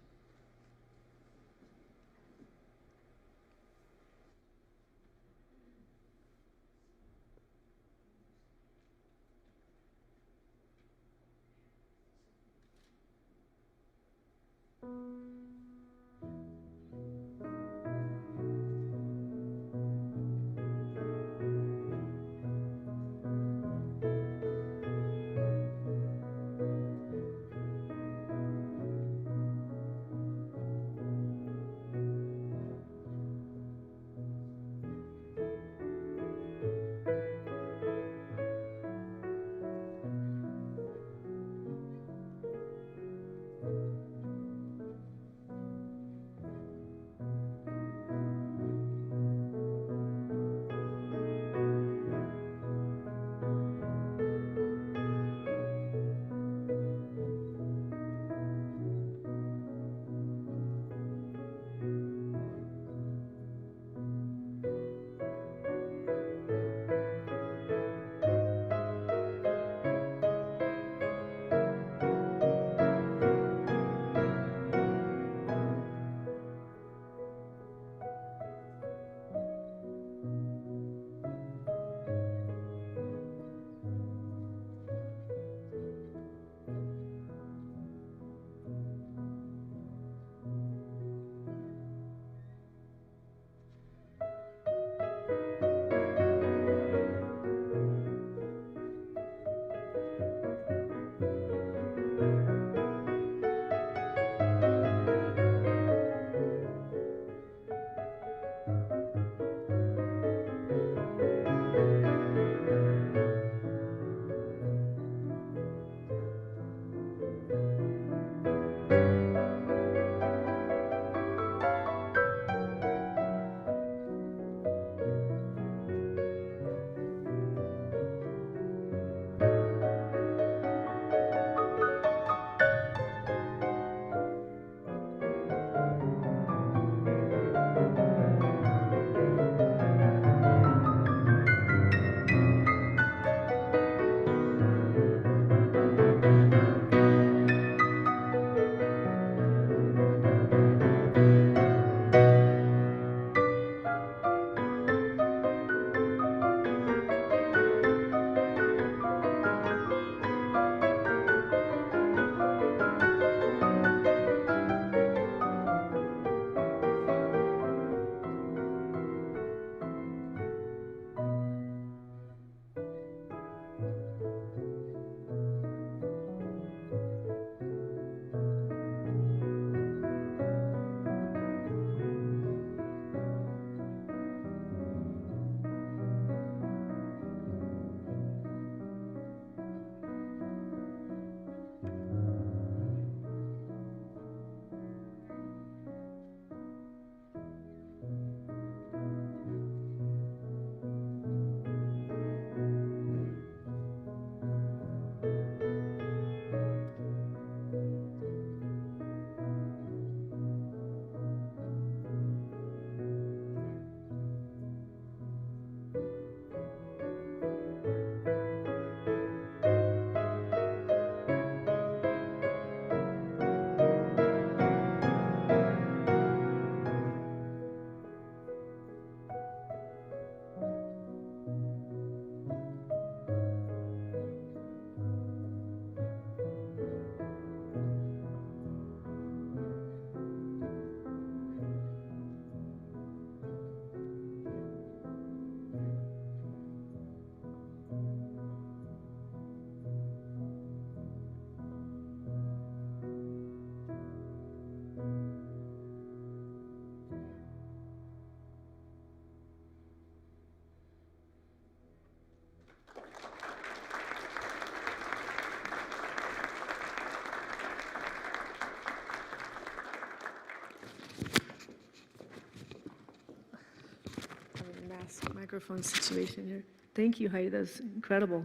[SPEAKER 1] this microphone situation here. Thank you, Heidi. That was incredible.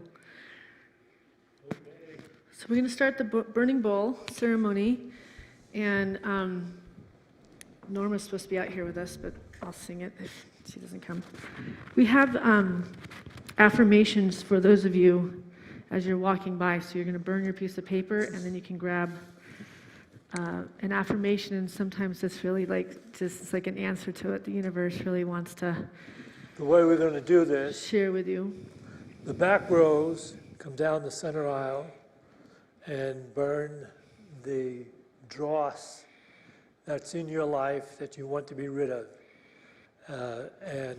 [SPEAKER 1] So we're going to start the burning bowl ceremony, and Norma's supposed to be out here with us, but I'll sing it if she doesn't come. We have affirmations for those of you as you're walking by. So you're going to burn your piece of paper, and then you can grab an affirmation, and sometimes it's really just like an answer to what the universe really wants to
[SPEAKER 3] The way we're going to do this,
[SPEAKER 1] share with you.
[SPEAKER 3] the back rows come down the center aisle and burn the dross that's in your life that you want to be rid of. And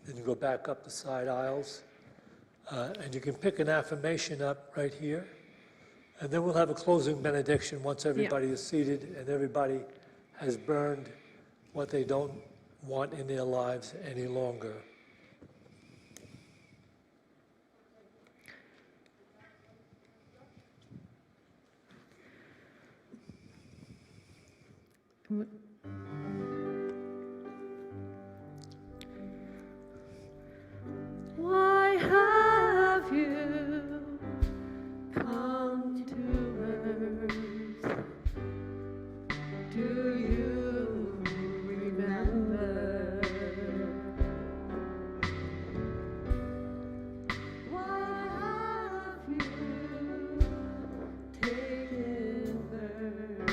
[SPEAKER 3] then you go back up the side aisles. And you can pick an affirmation up right here. And then we'll have a closing benediction once everybody is seated and everybody has burned what they don't want in their lives any longer.
[SPEAKER 1] Why have you come to earth? Do you remember? Why have you taken birth?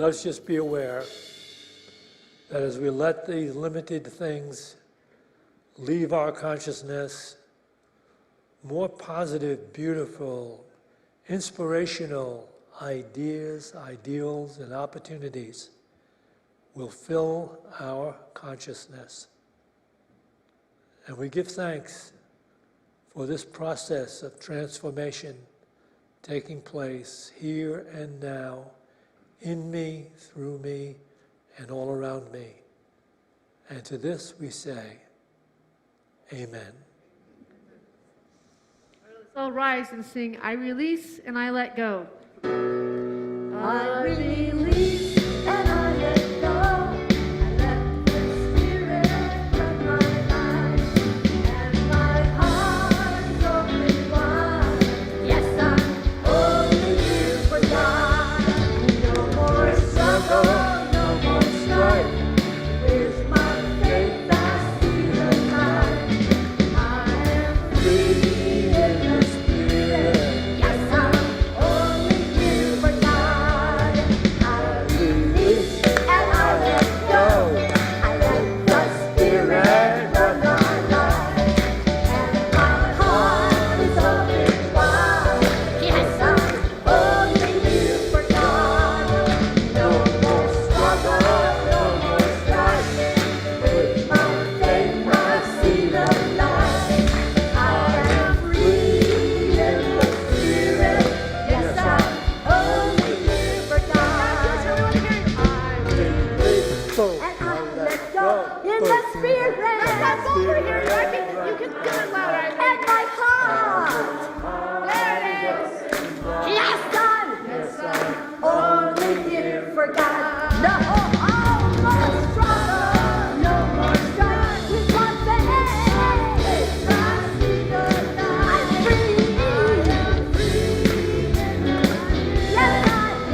[SPEAKER 3] let's just be aware that as we let these limited things leave our consciousness, more positive, beautiful, inspirational ideas, ideals, and opportunities will fill our consciousness. And we give thanks for this process of transformation taking place here and now, in me, through me, and all around me. And to this we say, Amen.
[SPEAKER 1] Let's all rise and sing, I release and I let go.
[SPEAKER 2] I release and I let go. I let the Spirit run my life, and my heart is open wide. Yes, I'm only here for God. No more struggle, no more strife. With my faith I see the light. I am free in the Spirit. Yes, I'm only here for God. I release and I let go. I let the Spirit run my life, and my heart is open wide. Yes, I'm only here for God. No more struggle, no more strife. With my faith I see the light. I am free in the Spirit. Yes, I'm only here for God. I release and I let go in the Spirit.
[SPEAKER 1] That's over here. You can do it louder.
[SPEAKER 2] And my heart.
[SPEAKER 1] There it is.
[SPEAKER 2] Yes, I'm only here for God. No more struggle, no more strife. With my faith I see the light. I'm free.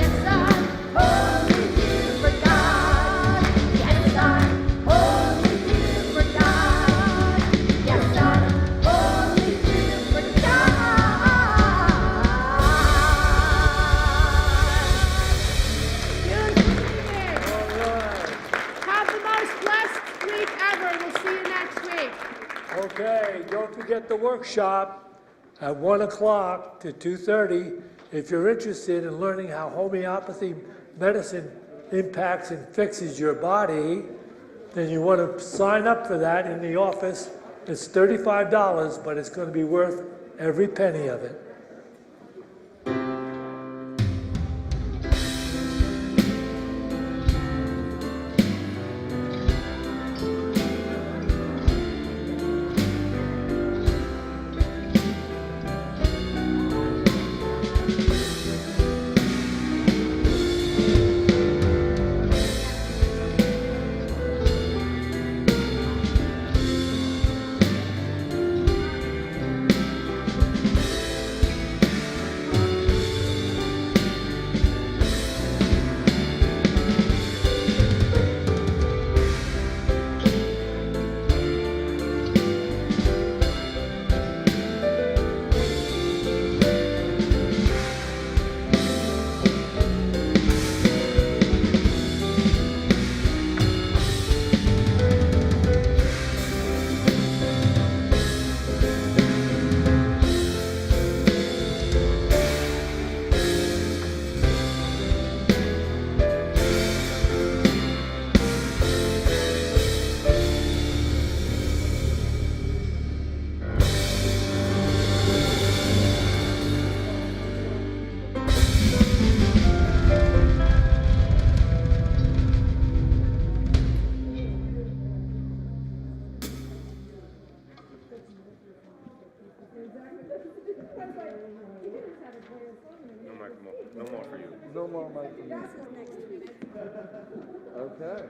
[SPEAKER 2] Yes, I'm only here for God. Yes, I'm only here for God. Yes, I'm only here for God.
[SPEAKER 1] Have the most blessed week ever. We'll see you next week.
[SPEAKER 3] Okay, don't forget the workshop at 1 o'clock to 2:30. If you're interested in learning how homeopathy medicine impacts and fixes your body, then you want to sign up for that in the office. It's $35, but it's going to be worth every penny of it.
[SPEAKER 5] No more for you.
[SPEAKER 3] No more microphones. Okay.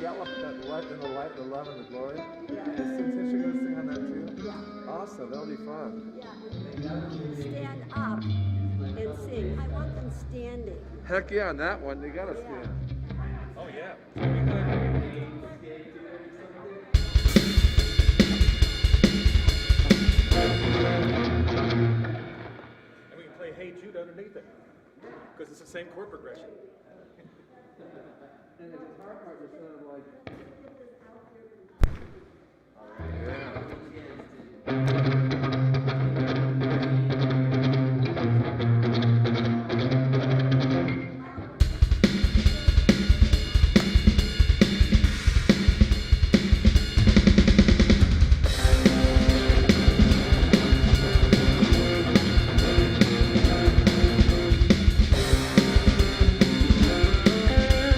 [SPEAKER 5] Gallup, that light and the light, the love and the glory?
[SPEAKER 6] Yeah.
[SPEAKER 5] Is Syntysche going to sing on that too?
[SPEAKER 6] Yeah.
[SPEAKER 5] Awesome, that'll be fun.
[SPEAKER 6] Yeah. Stand up and sing. I want them standing.
[SPEAKER 5] Heck yeah, on that one, they gotta
[SPEAKER 6] Yeah.
[SPEAKER 5] stand.
[SPEAKER 7] Oh yeah. Very good. And we can play Hey Jude underneath it. Because it's the same chord progression.
[SPEAKER 5] And the guitar part is sort of like